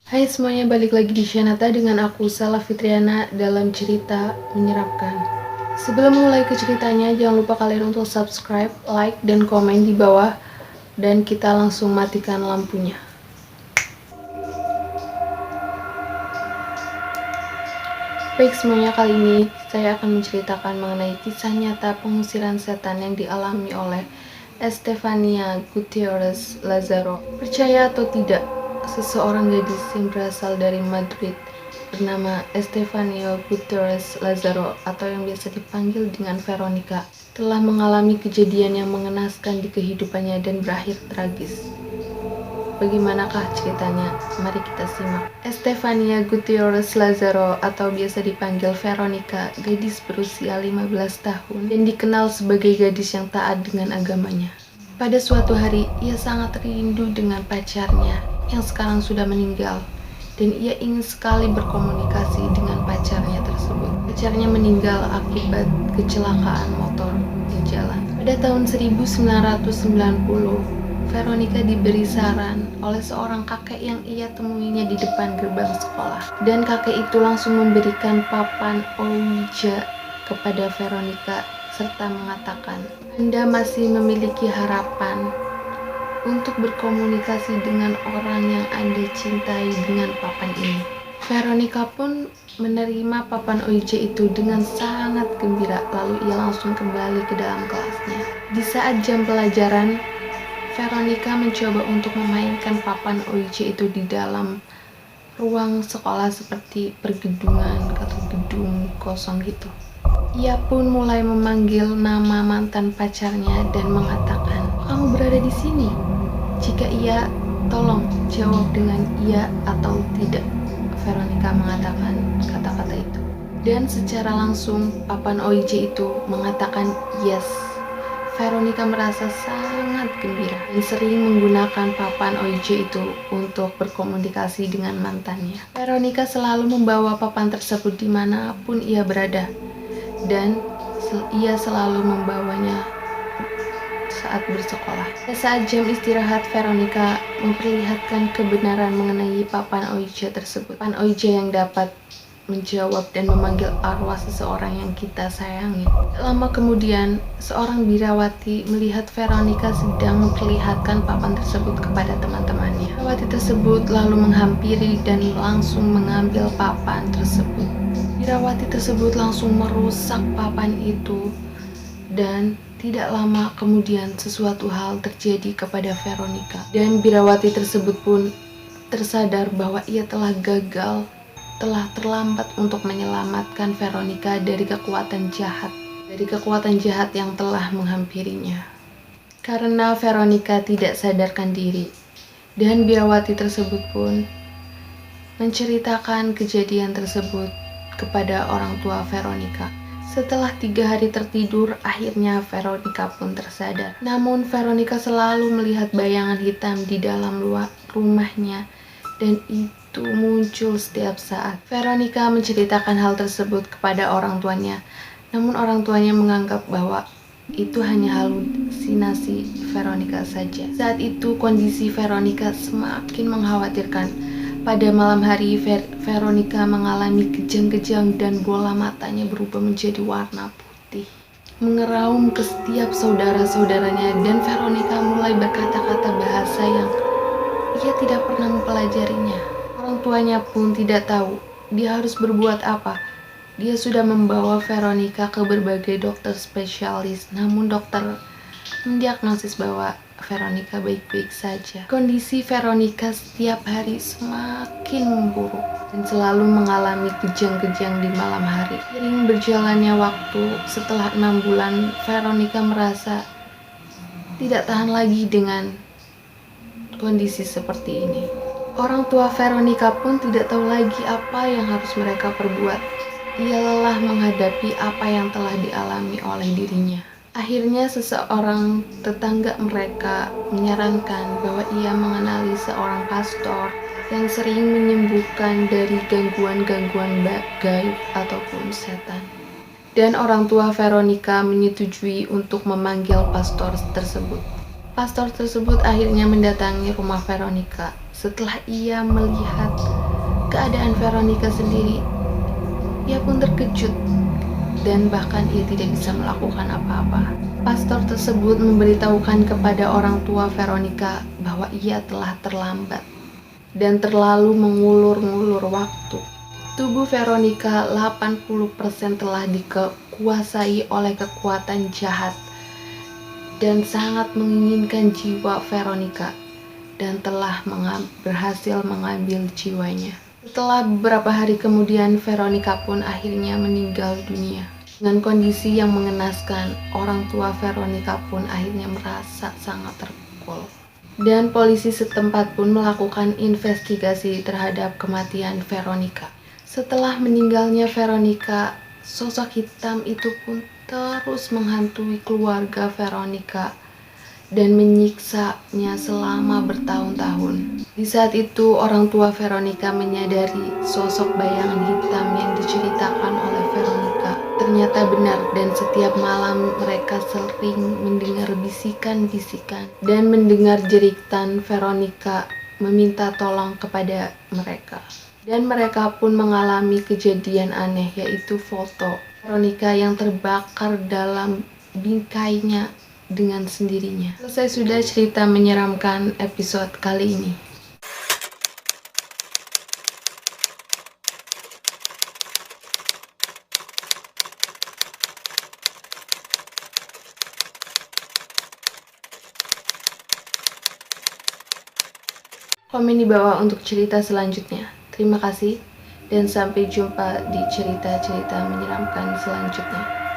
Hai semuanya, balik lagi di Shanata dengan aku Sala Fitriana dalam cerita menyeramkan. Sebelum mulai ke ceritanya, jangan lupa kalian untuk subscribe, like, dan komen di bawah. Dan kita langsung matikan lampunya. Baik semuanya, kali ini saya akan menceritakan mengenai kisah nyata pengusiran setan yang dialami oleh Estefania Gutierrez Lazaro. Percaya atau tidak, seseorang gadis yang berasal dari Madrid bernama Estefania Gutierrez Lazaro atau yang biasa dipanggil dengan Veronica telah mengalami kejadian yang mengenaskan di kehidupannya dan berakhir tragis. Bagaimanakah ceritanya? Mari kita simak. Estefania Gutierrez Lazaro atau biasa dipanggil Veronica, gadis berusia 15 tahun dan dikenal sebagai gadis yang taat dengan agamanya. Pada suatu hari, ia sangat rindu dengan pacarnya yang sekarang sudah meninggal dan ia ingin sekali berkomunikasi dengan pacarnya tersebut. Pacarnya meninggal akibat kecelakaan motor di jalan. Pada tahun 1990, Veronica diberi saran oleh seorang kakek yang ia temuinya di depan gerbang sekolah. Dan kakek itu langsung memberikan papan Ouija kepada Veronica serta mengatakan, Anda masih memiliki harapan untuk berkomunikasi dengan orang yang Anda cintai dengan papan ini. Veronica pun menerima papan Ouija itu dengan sangat gembira, lalu ia langsung kembali ke dalam kelasnya. Di saat jam pelajaran, Veronica mencoba untuk memainkan papan Ouija itu di dalam ruang sekolah seperti pergedungan atau gedung kosong gitu. Ia pun mulai memanggil nama mantan pacarnya dan mengatakan, "Kamu berada di sini? Jika iya, tolong jawab dengan iya atau tidak." Veronica mengatakan kata-kata itu. Dan secara langsung papan Ouija itu mengatakan yes. Veronica merasa sangat gembira dan sering menggunakan papan Ouija itu untuk berkomunikasi dengan mantannya. Veronica selalu membawa papan tersebut dimanapun ia berada dan ia selalu membawanya saat bersekolah. Saat jam istirahat, Veronica memperlihatkan kebenaran mengenai papan Ouija tersebut. Papan Ouija yang dapat menjawab dan memanggil arwah seseorang yang kita sayangi. Lama kemudian, seorang birawati melihat Veronica sedang memperlihatkan papan tersebut kepada teman-temannya. Birawati tersebut lalu menghampiri dan langsung mengambil papan tersebut. Birawati tersebut langsung merusak papan itu dan tidak lama kemudian sesuatu hal terjadi kepada Veronica. Dan birawati tersebut pun tersadar bahwa ia telah terlambat untuk menyelamatkan Veronica dari kekuatan jahat yang telah menghampirinya. Karena Veronica tidak sadarkan diri, dan birawati tersebut pun menceritakan kejadian tersebut kepada orang tua Veronica. Setelah 3 hari tertidur, akhirnya Veronica pun tersadar. Namun Veronica selalu melihat bayangan hitam di dalam rumahnya dan itu muncul setiap saat. Veronica menceritakan hal tersebut kepada orang tuanya, namun orang tuanya menganggap bahwa itu hanya halusinasi Veronica saja. Saat itu kondisi Veronica semakin mengkhawatirkan. Pada malam hari, Veronica mengalami kejang-kejang dan bola matanya berubah menjadi warna putih, mengeraum ke setiap saudara-saudaranya, dan Veronica mulai berkata-kata bahasa yang ia tidak pernah mempelajarinya. Orang tuanya pun tidak tahu dia harus berbuat apa. Dia sudah membawa Veronica ke berbagai dokter spesialis, namun dokter mendiagnosis bahwa Veronica baik-baik saja. Kondisi Veronica setiap hari semakin memburuk dan selalu mengalami kejang-kejang di malam hari. Seiring berjalannya waktu, setelah 6 bulan, Veronica merasa tidak tahan lagi dengan kondisi seperti ini. Orang tua Veronica pun tidak tahu lagi apa yang harus mereka perbuat. Ia lelah menghadapi apa yang telah dialami oleh dirinya. Akhirnya seseorang tetangga mereka menyarankan bahwa ia mengenali seorang pastor yang sering menyembuhkan dari gangguan-gangguan gaib ataupun setan. Dan orang tua Veronica menyetujui untuk memanggil pastor tersebut. Pastor tersebut akhirnya mendatangi rumah Veronica. Setelah ia melihat keadaan Veronica sendiri, ia pun terkejut dan bahkan ia tidak bisa melakukan apa-apa. Pastor tersebut memberitahukan kepada orang tua Veronica bahwa ia telah terlambat dan terlalu mengulur-ngulur waktu. Tubuh Veronica 80% telah dikuasai oleh kekuatan jahat dan sangat menginginkan jiwa Veronica dan telah berhasil mengambil jiwanya. Setelah beberapa hari kemudian, Veronica pun akhirnya meninggal dunia. Dengan kondisi yang mengenaskan, orang tua Veronica pun akhirnya merasa sangat terpukul. Dan polisi setempat pun melakukan investigasi terhadap kematian Veronica. Setelah meninggalnya Veronica, sosok hitam itu pun terus menghantui keluarga Veronica dan menyiksanya selama bertahun-tahun. Di saat itu, orang tua Veronica menyadari sosok bayangan hitam yang diceritakan oleh Veronica ternyata benar, dan setiap malam mereka sering mendengar bisikan-bisikan dan mendengar jeritan Veronica meminta tolong kepada mereka. Dan mereka pun mengalami kejadian aneh, yaitu foto Veronica yang terbakar dalam bingkainya dengan sendirinya. Selesai sudah cerita menyeramkan episode kali ini. Komen di bawah untuk cerita selanjutnya. Terima kasih dan sampai jumpa di cerita-cerita menyeramkan selanjutnya.